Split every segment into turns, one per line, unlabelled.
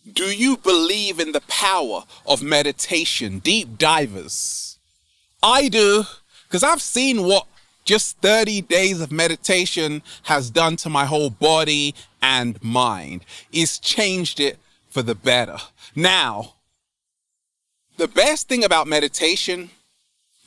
Do you believe in the power of meditation, deep divers? I do, because I've seen what just 30 days of meditation has done to my whole body and mind. It's changed it for the better. Now, the best thing about meditation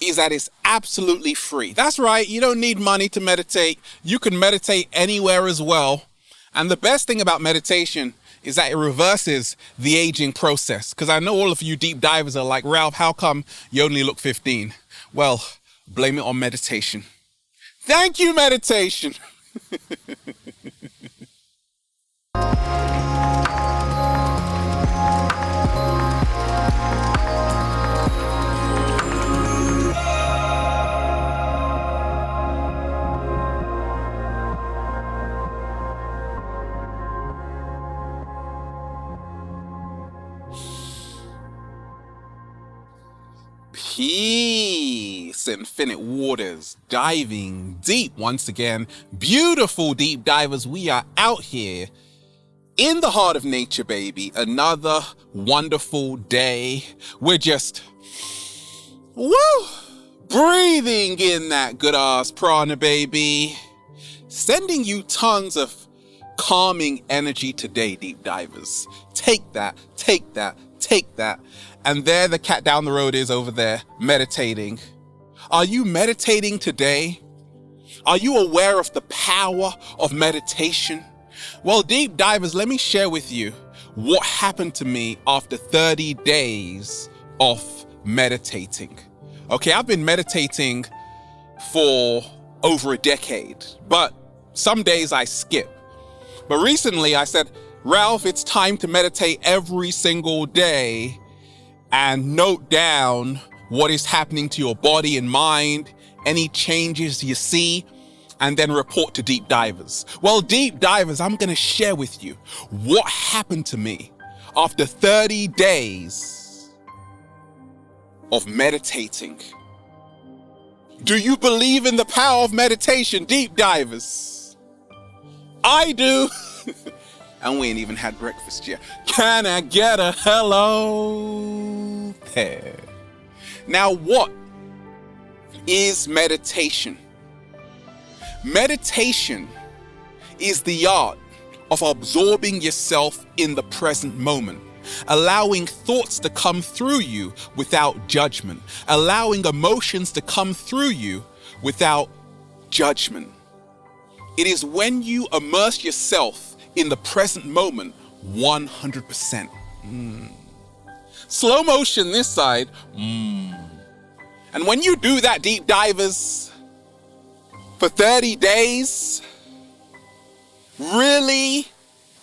is that it's absolutely free. That's right, you don't need money to meditate. You can meditate anywhere as well. And the best thing about meditation is that it reverses the aging process. Because I know all of you deep divers are like, Ralph, how come you only look 15? Well, blame it on meditation. Thank you, meditation. Peace, infinite waters, diving deep once again. Beautiful deep divers, we are out here in the heart of nature, baby. Another wonderful day. We're just, breathing in that good ass prana, baby. Sending you tons of calming energy today, deep divers. Take that, take that, take that. And there the cat down the road is over there meditating. Are you meditating today? Are you aware of the power of meditation? Well, deep divers, let me share with you what happened to me after 30 days of meditating. Okay, I've been meditating for over a decade, but some days I skip. But recently I said, Ralph, it's time to meditate every single day and note down what is happening to your body and mind, any changes you see, and then report to deep divers. Well, deep divers, I'm going to share with you what happened to me after 30 days of meditating. Do you believe in the power of meditation, deep divers? I do. And we ain't even had breakfast yet. Can I get a hello there? Now, what is meditation? Meditation is the art of absorbing yourself in the present moment, allowing thoughts to come through you without judgment, allowing emotions to come through you without judgment. It is when you immerse yourself in the present moment 100%. Slow motion this side. And when you do that, deep divers, for 30 days, really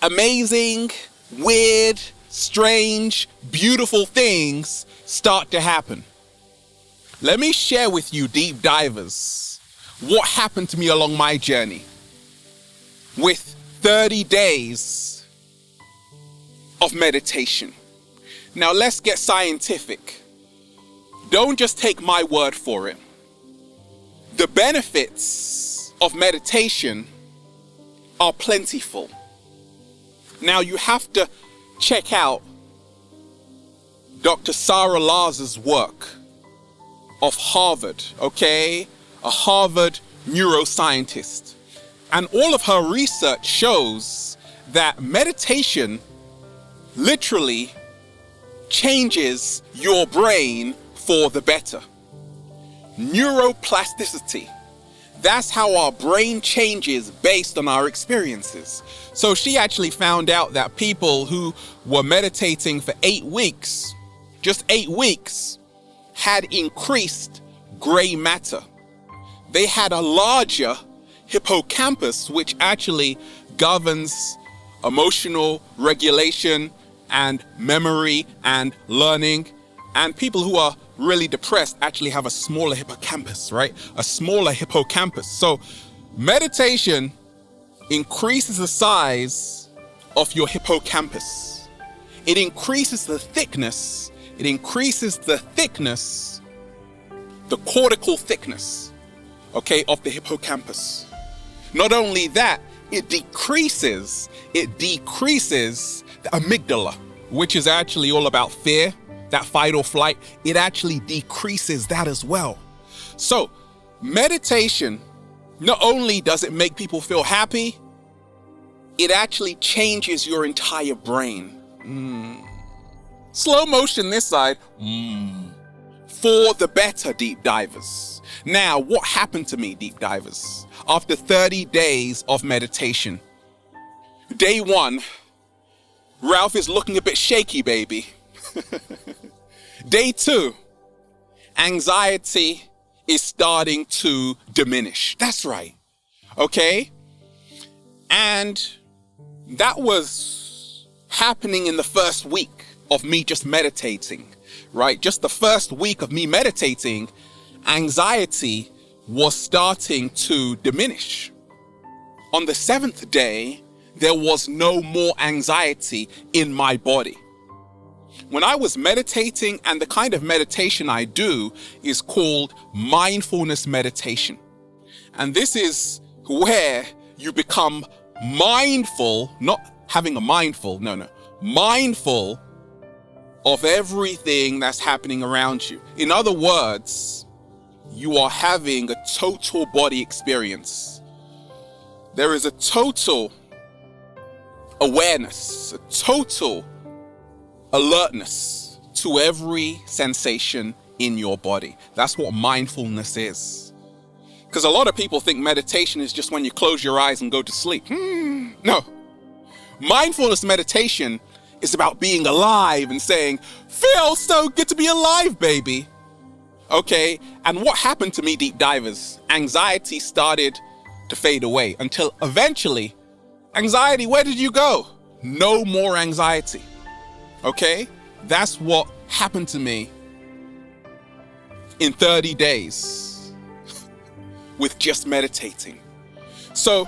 amazing, weird, strange, beautiful things start to happen. Let me share with you, deep divers, what happened to me along my journey with 30 days of meditation. Now let's get scientific. Don't just take my word for it. The benefits of meditation are plentiful. Now you have to check out Dr. Sarah Lars's work of Harvard, okay? A Harvard neuroscientist. And all of her research shows that meditation literally changes your brain for the better. Neuroplasticity. That's how our brain changes based on our experiences. So she actually found out that people who were meditating for 8 weeks, just 8 weeks, had increased gray matter. They had a larger hippocampus, which actually governs emotional regulation and memory and learning. And people who are really depressed actually have a smaller hippocampus, right? A smaller hippocampus. So meditation increases the size of your hippocampus. It increases the thickness. It increases the thickness, the cortical thickness, okay, of the hippocampus. Not only that, it decreases the amygdala, which is actually all about fear, that fight or flight, it actually decreases that as well. So meditation, not only does it make people feel happy, it actually changes your entire brain. Slow motion this side. For the better, deep divers. Now, what happened to me, deep divers? After 30 days of meditation. Day 1, Ralph is looking a bit shaky, baby. Day 2, anxiety is starting to diminish. That's right. Okay? And that was happening in the first week of me just meditating, right? Just the first week of me meditating, anxiety was starting to diminish. On the 7th day, there was no more anxiety in my body. When I was meditating, and the kind of meditation I do is called Mindfulness Meditation. And this is where you become mindful, not having a mindful, mindful of everything that's happening around you. In other words, you are having a total body experience. There is a total awareness, a total alertness to every sensation in your body. That's what mindfulness is. Because a lot of people think meditation is just when you close your eyes and go to sleep. No. Mindfulness meditation is about being alive and saying, feels so good to be alive, baby. Okay, and what happened to me, deep divers? Anxiety started to fade away until eventually, anxiety, where did you go? No more anxiety. Okay, that's what happened to me in 30 days with just meditating. So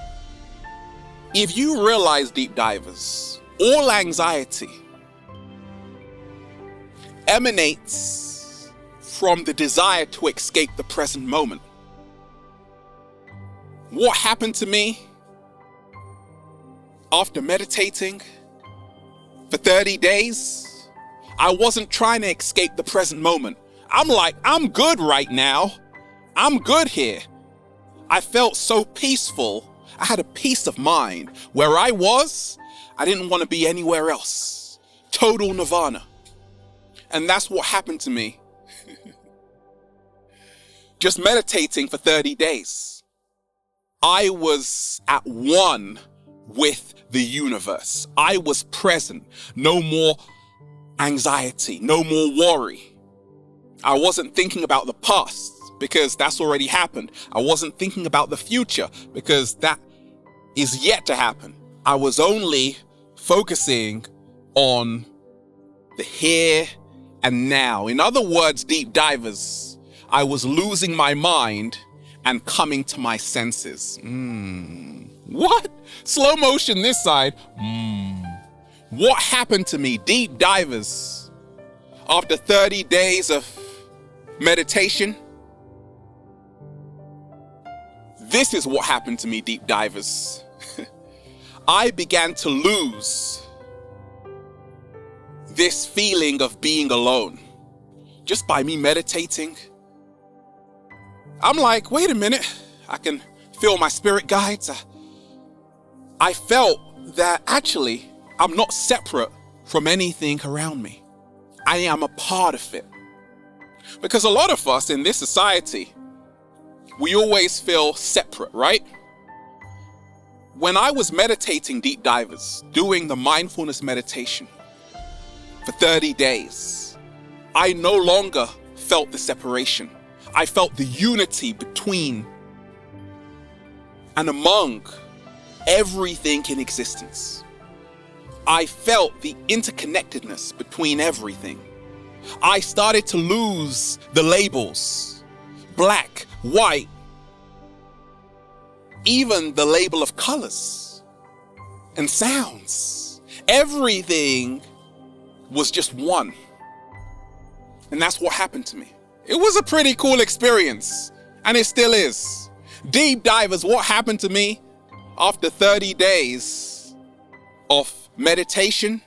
if you realize, deep divers, all anxiety emanates from the desire to escape the present moment. What happened to me after meditating for 30 days? I wasn't trying to escape the present moment. I'm like, I'm good right now. I'm good here. I felt so peaceful. I had a peace of mind. Where I was, I didn't want to be anywhere else. Total nirvana. And that's what happened to me. Just meditating for 30 days. I was at one with the universe. I was present. No more anxiety, no more worry. I wasn't thinking about the past because that's already happened. I wasn't thinking about the future because that is yet to happen. I was only focusing on the here and now. In other words, deep divers, I was losing my mind and coming to my senses. What? Slow motion this side. What happened to me, deep divers, after 30 days of meditation? This is what happened to me, deep divers. I began to lose this feeling of being alone. Just by me meditating, I'm like, wait a minute, I can feel my spirit guides. I felt that actually I'm not separate from anything around me. I am a part of it. Because a lot of us in this society, we always feel separate, right? When I was meditating, deep divers, doing the mindfulness meditation for 30 days, I no longer felt the separation. I felt the unity between and among everything in existence. I felt the interconnectedness between everything. I started to lose the labels, black, white, even the label of colors and sounds. Everything was just one. And that's what happened to me. It was a pretty cool experience, and it still is. Deep divers, what happened to me after 30 days of meditation?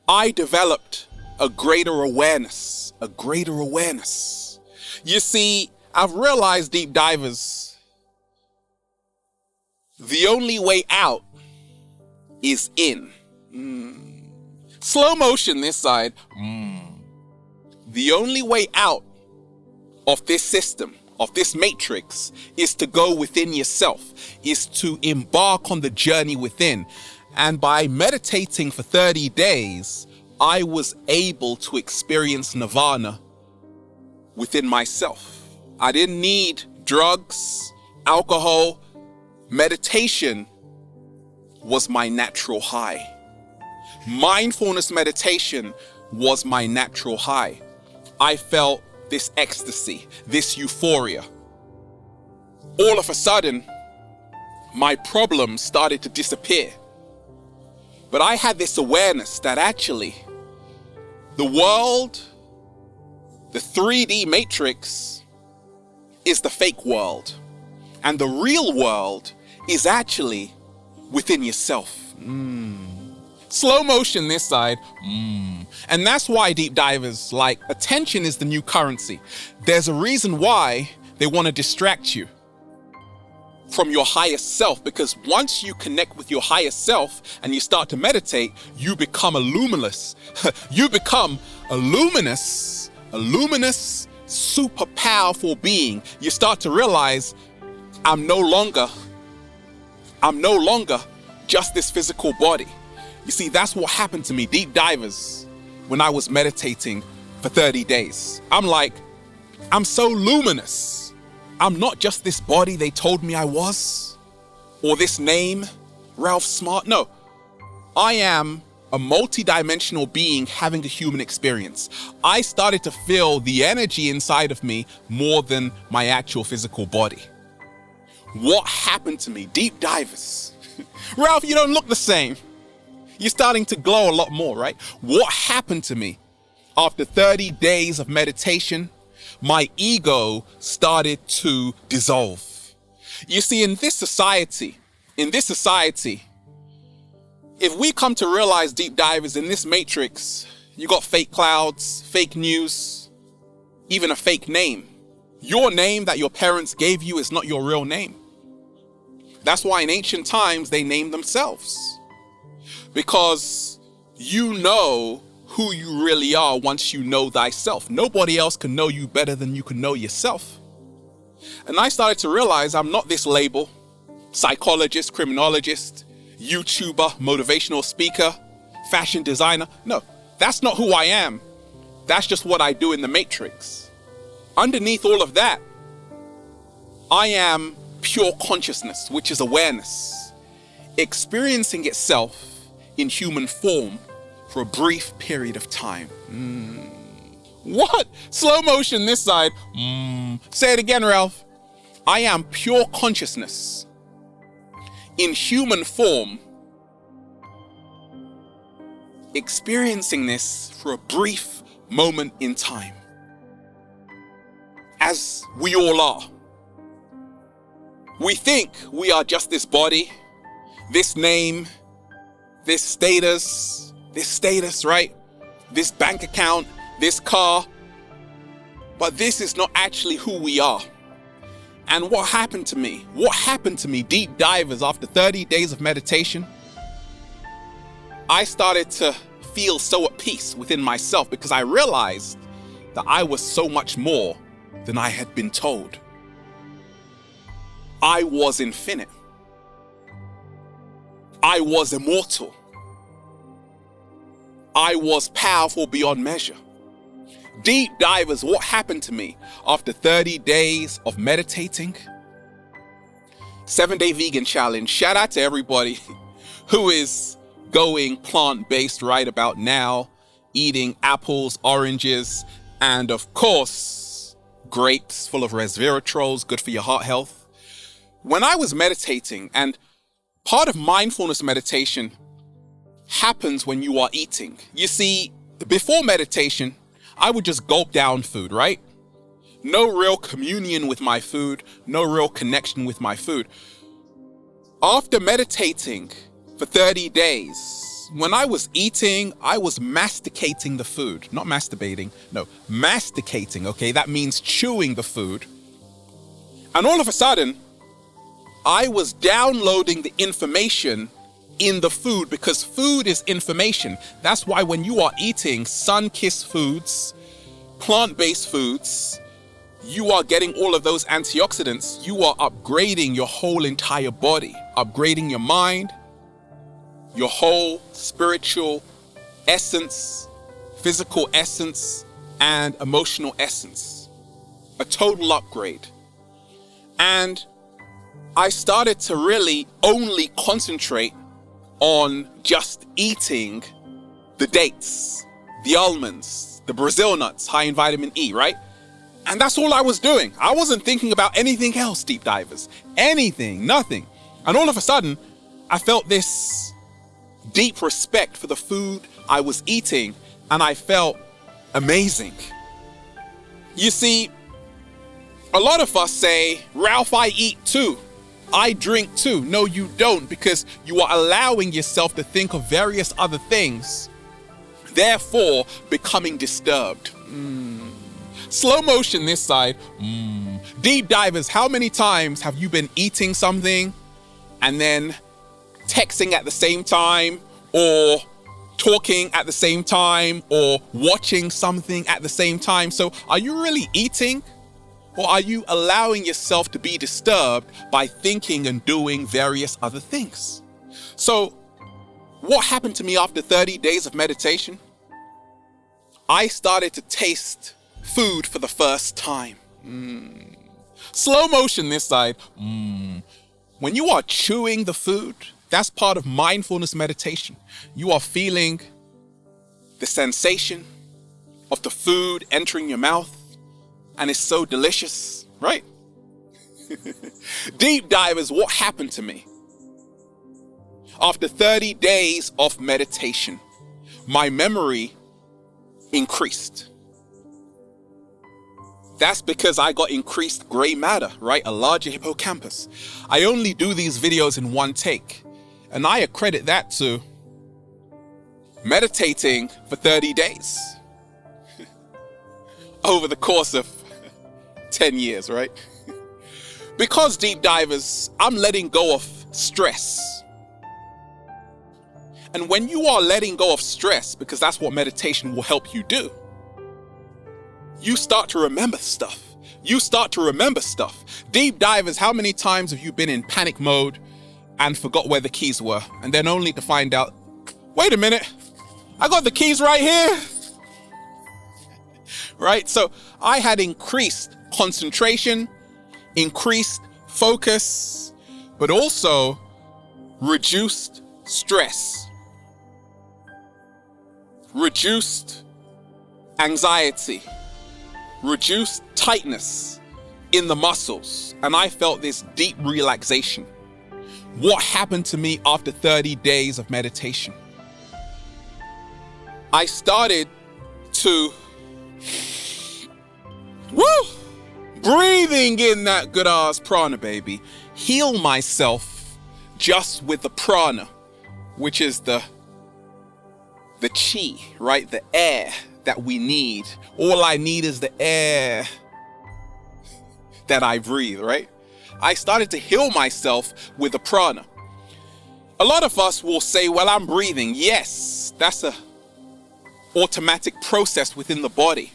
I developed a greater awareness. You see, I've realized, deep divers, the only way out is in. Slow motion this side. The only way out of this system, of this matrix, is to go within yourself, is to embark on the journey within. And by meditating for 30 days, I was able to experience nirvana within myself. I didn't need drugs, alcohol. Meditation was my natural high. Mindfulness meditation was my natural high. I felt this ecstasy, this euphoria. All of a sudden, my problems started to disappear. But I had this awareness that actually the world, the 3D matrix, is the fake world. And the real world is actually within yourself. Slow motion this side. And that's why, deep divers, like, attention is the new currency. There's a reason why they want to distract you from your highest self, because once you connect with your highest self and you start to meditate, you become a luminous. You become a luminous, super powerful being. You start to realize, I'm no longer just this physical body. You see, that's what happened to me, deep divers, when I was meditating for 30 days. I'm like, I'm so luminous. I'm not just this body they told me I was, or this name, Ralph Smart. No, I am a multi-dimensional being having a human experience. I started to feel the energy inside of me more than my actual physical body. What happened to me, deep divers? Ralph, you don't look the same. You're starting to glow a lot more, right? What happened to me? After 30 days of meditation, my ego started to dissolve. You see, in this society, if we come to realize, deep divers, in this matrix, you got fake clouds, fake news, even a fake name. Your name that your parents gave you is not your real name. That's why in ancient times they named themselves. Because you know who you really are once you know thyself. Nobody else can know you better than you can know yourself. And I started to realize I'm not this label: psychologist, criminologist, YouTuber, motivational speaker, fashion designer. No, that's not who I am. That's just what I do in the matrix. Underneath all of that, I am pure consciousness, which is awareness, experiencing itself in human form for a brief period of time. What? Slow motion this side. Say it again, Ralph. I am pure consciousness in human form, experiencing this for a brief moment in time, as we all are. We think we are just this body, this name, this status, right? This bank account, this car. But this is not actually who we are. And what happened to me? Deep divers, after 30 days of meditation? I started to feel so at peace within myself because I realized that I was so much more than I had been told. I was infinite. I was immortal. I was powerful beyond measure. Deep divers, what happened to me after 30 days of meditating? 7-day vegan challenge. Shout out to everybody who is going plant-based right about now, eating apples, oranges, and of course, grapes full of resveratrols, good for your heart health. When I was meditating, and part of mindfulness meditation happens when you are eating. You see, before meditation, I would just gulp down food, right? No real communion with my food, no real connection with my food. After meditating for 30 days, when I was eating, I was masticating the food, not masturbating, no, masticating, okay? That means chewing the food. And all of a sudden, I was downloading the information in the food because food is information. That's why when you are eating sun-kissed foods, plant-based foods, you are getting all of those antioxidants. You are upgrading your whole entire body, upgrading your mind, your whole spiritual essence, physical essence, and emotional essence. A total upgrade. And I started to really only concentrate on just eating the dates, the almonds, the Brazil nuts, high in vitamin E, right? And that's all I was doing. I wasn't thinking about anything else, deep divers. Anything, nothing. And all of a sudden, I felt this deep respect for the food I was eating, and I felt amazing. You see, a lot of us say, Ralph, I eat too. I drink too. No, you don't, because you are allowing yourself to think of various other things, therefore becoming disturbed. Slow motion this side. Deep divers, how many times have you been eating something and then texting at the same time, or talking at the same time, or watching something at the same time? So are you really eating? Or are you allowing yourself to be disturbed by thinking and doing various other things? So what happened to me after 30 days of meditation? I started to taste food for the first time. Slow motion this side. When you are chewing the food, that's part of mindfulness meditation. You are feeling the sensation of the food entering your mouth. And it's so delicious, right? Deep divers, what happened to me? After 30 days of meditation, my memory increased. That's because I got increased gray matter, right? A larger hippocampus. I only do these videos in one take, and I accredit that to meditating for 30 days over the course of 10 years, right? Because deep divers, I'm letting go of stress. And when you are letting go of stress, because that's what meditation will help you do, you start to remember stuff. You start to remember stuff. Deep divers, how many times have you been in panic mode and forgot where the keys were? And then only to find out, wait a minute, I got the keys right here. Right? So I had increased concentration, increased focus, but also reduced stress, reduced anxiety, reduced tightness in the muscles, and I felt this deep relaxation. What happened to me after 30 days of meditation? I started to breathing in that good ass prana, baby. Heal myself just with the prana, which is the chi, right? The air that we need. All I need is the air that I breathe, right? I started to heal myself with the prana. A lot of us will say, well, I'm breathing. Yes, that's a automatic process within the body.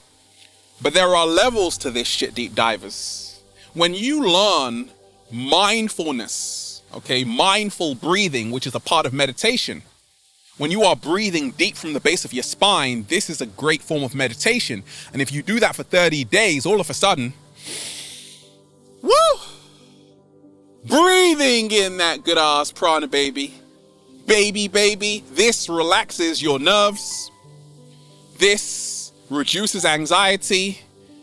But there are levels to this shit, deep divers. When you learn mindfulness, okay, mindful breathing, which is a part of meditation, when you are breathing deep from the base of your spine, this is a great form of meditation. And if you do that for 30 days, all of a sudden, breathing in that good ass prana, baby. Baby, this relaxes your nerves. This reduces anxiety.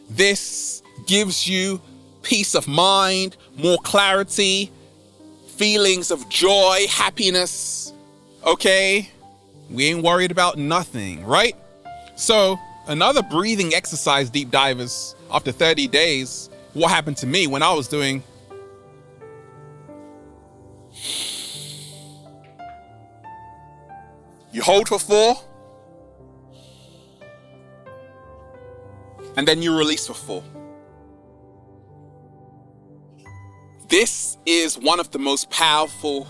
This gives you peace of mind, more clarity, feelings of joy, happiness. Okay? We ain't worried about nothing, right? So, another breathing exercise, deep divers, after 30 days, what happened to me when I was doing You hold for 4. And then you release for 4. This is one of the most powerful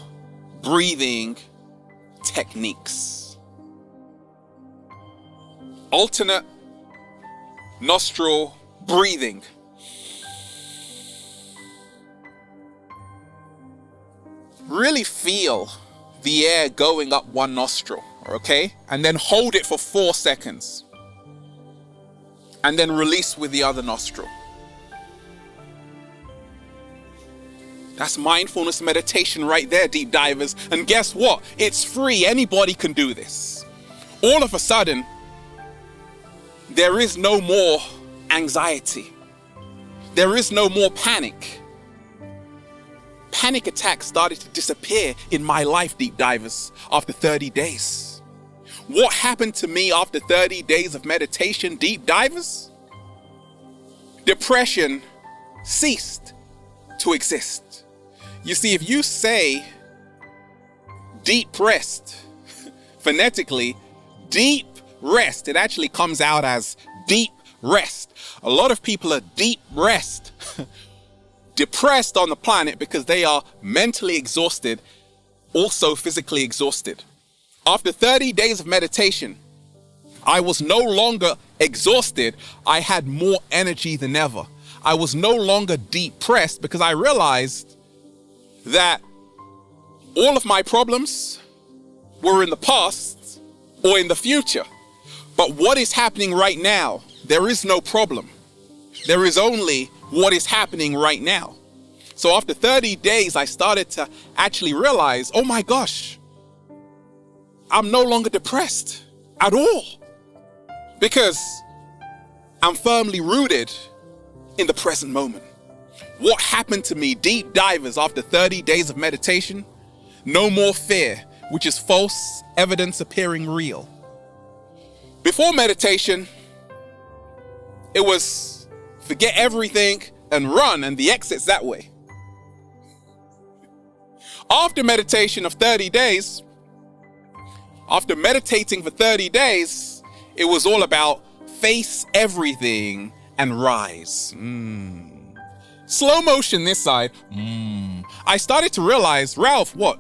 breathing techniques. Alternate nostril breathing. Really feel the air going up one nostril, okay? And then hold it for 4 seconds. And then release with the other nostril. That's mindfulness meditation right there, deep divers. And guess what? It's free. Anybody can do this. All of a sudden, there is no more anxiety. There is no more panic. Panic attacks started to disappear in my life, deep divers, after 30 days. What happened to me after 30 days of meditation, deep divers? Depression ceased to exist. You see, if you say deep rest, phonetically, deep rest, it actually comes out as deep rest. A lot of people are deep rest, depressed on the planet because they are mentally exhausted, also physically exhausted. After 30 days of meditation, I was no longer exhausted. I had more energy than ever. I was no longer depressed because I realized that all of my problems were in the past or in the future. But what is happening right now, there is no problem. There is only what is happening right now. So after 30 days, I started to actually realize, oh my gosh, I'm no longer depressed at all because I'm firmly rooted in the present moment. What happened to me, deep divers, after 30 days of meditation? No more fear, which is false evidence appearing real. Before meditation, it was forget everything and run, and the exit's that way. After meditation of 30 days, after meditating for 30 days, it was all about face everything and rise. Slow motion this side. I started to realize, Ralph, what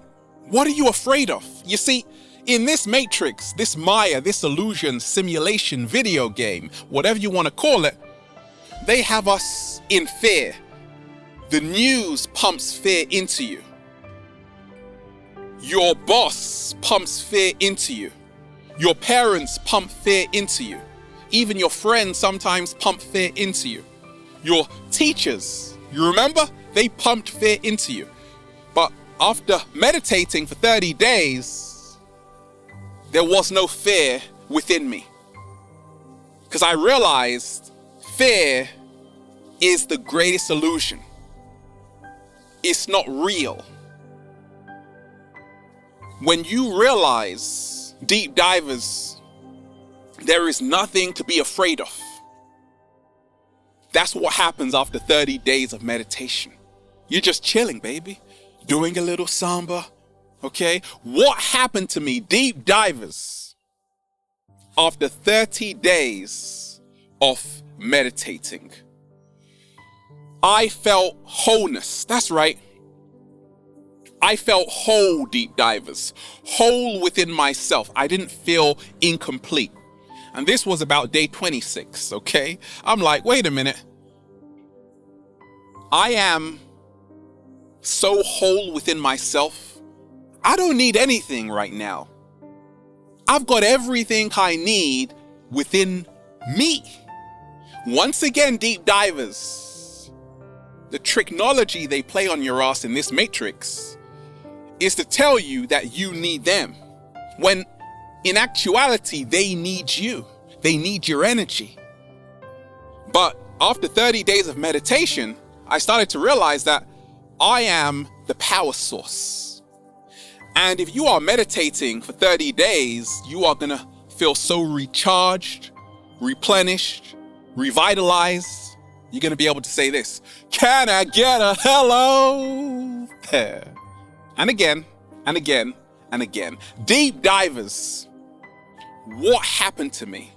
are you afraid of? You see, in this matrix, this Maya, this illusion, simulation, video game, whatever you want to call it, they have us in fear. The news pumps fear into you. Your boss pumps fear into you. Your parents pump fear into you. Even your friends sometimes pump fear into you. Your teachers, you remember? They pumped fear into you. But after meditating for 30 days, there was no fear within me. Because I realized fear is the greatest illusion. It's not real. When you realize, deep divers, there is nothing to be afraid of. That's what happens after 30 days of meditation. You're just chilling, baby. Doing a little samba, okay? What happened to me, deep divers, after 30 days of meditating? I felt wholeness. That's right. I felt whole, deep divers. Whole within myself. I didn't feel incomplete. And this was about day 26, okay? I'm like, wait a minute. I am so whole within myself. I don't need anything right now. I've got everything I need within me. Once again, deep divers, the technology they play on your ass in this matrix is to tell you that you need them, when in actuality, they need you. They need your energy. But after 30 days of meditation, I started to realize that I am the power source. And if you are meditating for 30 days, you are going to feel so recharged, replenished, revitalized. You're going to be able to say this: can I get a hello? And again, and again, and again. Deep divers, what happened to me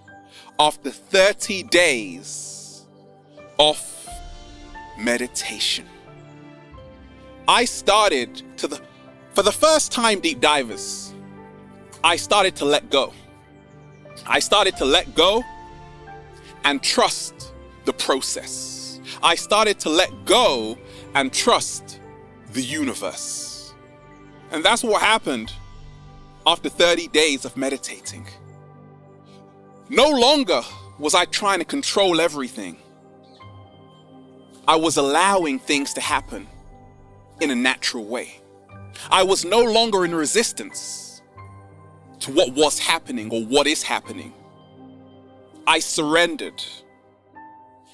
after 30 days of meditation. I started for the first time, deep divers, I started to let go. I started to let go and trust the process. I started to let go and trust the universe. And that's what happened after 30 days of meditating. No longer was I trying to control everything. I was allowing things to happen in a natural way. I was no longer in resistance to what was happening or what is happening. I surrendered.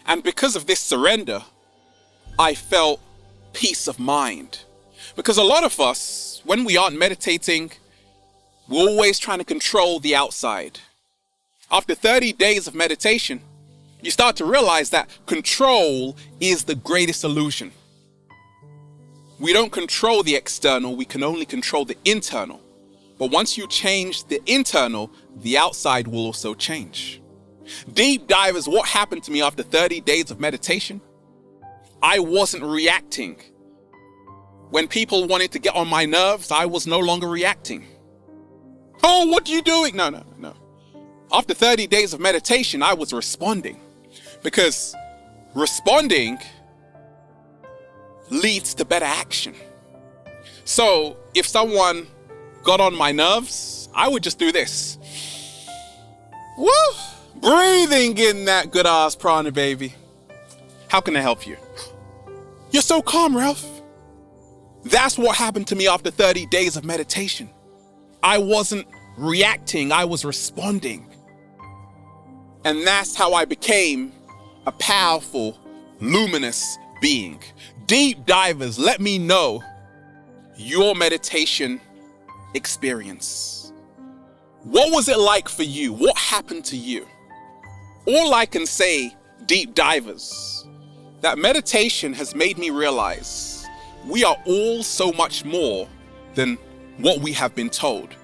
And because of this surrender, I felt peace of mind. Because a lot of us, when we aren't meditating, we're always trying to control the outside. After 30 days of meditation, you start to realize that control is the greatest illusion. We don't control the external, we can only control the internal. But once you change the internal, the outside will also change. Deep divers, what happened to me after 30 days of meditation? I wasn't reacting. When people wanted to get on my nerves, I was no longer reacting. Oh, what are you doing? No. After 30 days of meditation, I was responding. Because responding leads to better action. So if someone got on my nerves, I would just do this. Woo! Breathing in that good ass prana, baby. How can I help you? You're so calm, Ralph. That's what happened to me after 30 days of meditation. I wasn't reacting, I was responding. And that's how I became a powerful, luminous being. Deep divers, let me know your meditation experience. What was it like for you? What happened to you? All I can say, deep divers, that meditation has made me realize we are all so much more than what we have been told.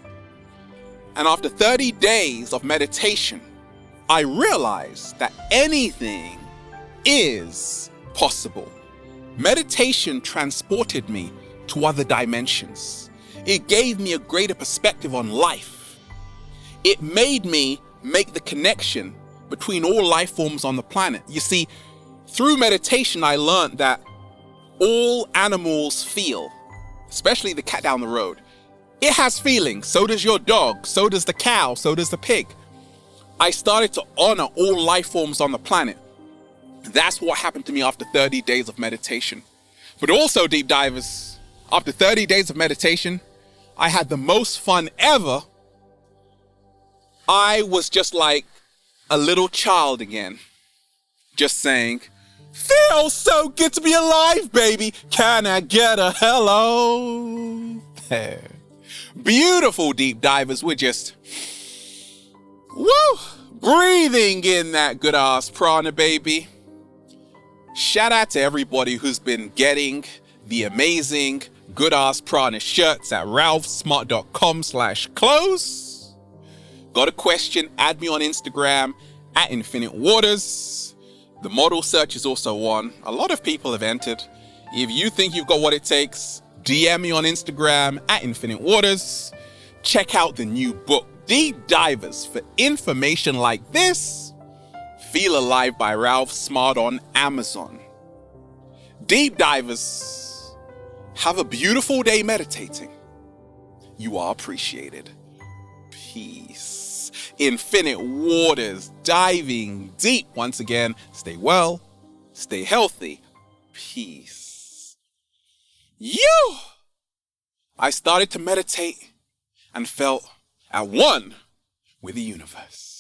And after 30 days of meditation, I realized that anything is possible. Meditation transported me to other dimensions. It gave me a greater perspective on life. It made me make the connection between all life forms on the planet. You see, through meditation, I learned that all animals feel, especially the cat down the road. It has feelings. So does your dog. So does the cow. So does the pig. I started to honor all life forms on the planet. That's what happened to me after 30 days of meditation. But also, deep divers, after 30 days of meditation, I had the most fun ever. I was just like a little child again, just saying, feels so good to be alive, baby. Can I get a hello? Beautiful, deep divers. We're just, breathing in that good ass prana, baby. Shout out to everybody who's been getting the amazing good ass prana shirts at ralphsmart.com/clothes. Got a question? Add me on Instagram at Infinite Waters. The model search is also on. A lot of people have entered. If you think you've got what it takes, DM me on Instagram at Infinite Waters. Check out the new book, Deep Divers. For information like this, Feel Alive by Ralph Smart on Amazon. Deep divers, have a beautiful day meditating. You are appreciated. Peace. Infinite Waters, diving deep. Once again, stay well, stay healthy. Peace. I started to meditate and felt at one with the universe.